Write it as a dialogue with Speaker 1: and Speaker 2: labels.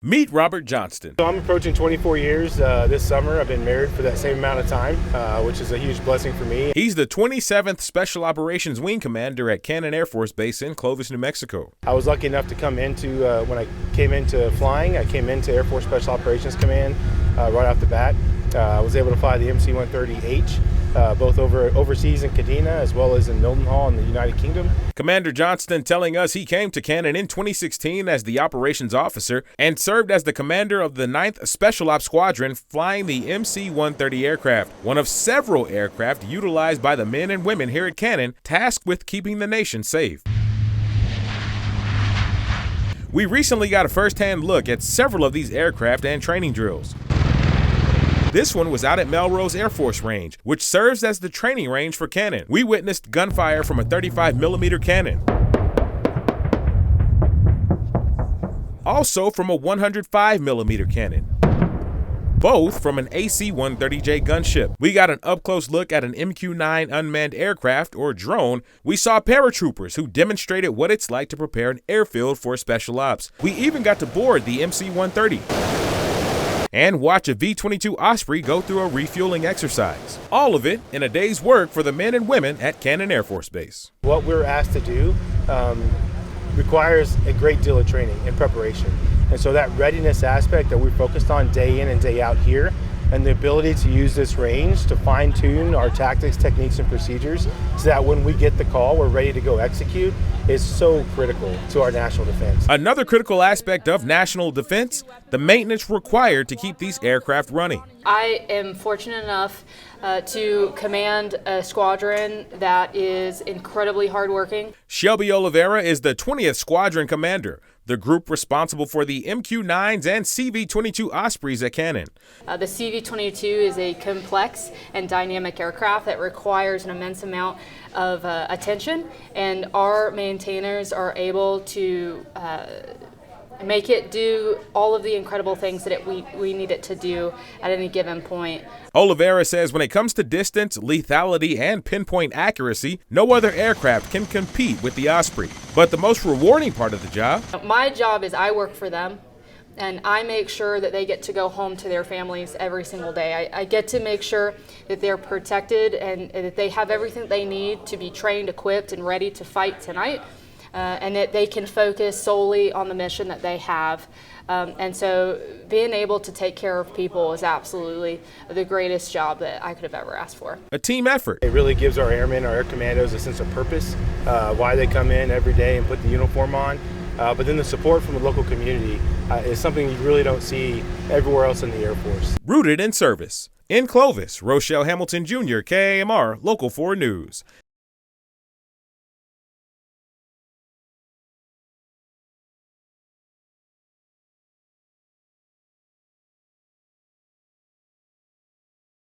Speaker 1: Meet Robert Johnston.
Speaker 2: So I'm approaching 24 years this summer. I've been married for that same amount of time, which is a huge blessing for me.
Speaker 1: He's the 27th Special Operations Wing Commander at Cannon Air Force Base in Clovis, New Mexico.
Speaker 2: I was lucky enough to come into, when I came into flying, I came into Air Force Special Operations Command right off the bat. I was able to fly the MC-130H, both overseas in Kadena as well as in Mildenhall in the United Kingdom.
Speaker 1: Commander Johnston telling us he came to Cannon in 2016 as the operations officer and served as the commander of the 9th Special Ops Squadron flying the MC-130 aircraft, one of several aircraft utilized by the men and women here at Cannon tasked with keeping the nation safe. We recently got a first-hand look at several of these aircraft and training drills. This one was out at Melrose Air Force Range, which serves as the training range for Cannon. We witnessed gunfire from a 35mm cannon. Also from a 105mm cannon. Both from an AC-130J gunship. We got an up-close look at an MQ-9 unmanned aircraft or drone. We saw paratroopers who demonstrated what it's like to prepare an airfield for special ops. We even got to board the MC-130. And watch a V-22 Osprey go through a refueling exercise. All of it in a day's work for the men and women at Cannon Air Force Base.
Speaker 2: What we're asked to do requires a great deal of training and preparation. And so that readiness aspect that we're focused on day in and day out here, and the ability to use this range to fine-tune our tactics, techniques, and procedures so that when we get the call, we're ready to go execute, is so critical to our national defense.
Speaker 1: Another critical aspect of national defense, the maintenance required to keep these aircraft running.
Speaker 3: I am fortunate enough to command a squadron that is incredibly hardworking.
Speaker 1: Shelby Oliveira is the 20th Squadron Commander, the group responsible for the MQ-9s and CV-22 Ospreys at Cannon.
Speaker 3: The CV-22 is a complex and dynamic aircraft that requires an immense amount of attention, and our maintainers are able to make it do all of the incredible things that we need it to do at any given point.
Speaker 1: Oliveira says when it comes to distance, lethality, and pinpoint accuracy, no other aircraft can compete with the Osprey. But the most rewarding part of the job?
Speaker 3: My job is I work for them, and I make sure that they get to go home to their families every single day. I get to make sure that they're protected and that they have everything they need to be trained, equipped, and ready to fight tonight. And that they can focus solely on the mission that they have. And so being able to take care of people is absolutely the greatest job that I could have ever asked for.
Speaker 1: A team effort.
Speaker 2: It really gives our airmen, our air commandos, a sense of purpose, why they come in every day and put the uniform on. But then the support from the local community is something you really don't see everywhere else in the Air Force.
Speaker 1: Rooted in service. In Clovis, Rochelle Hamilton Jr., KAMR, Local 4 News.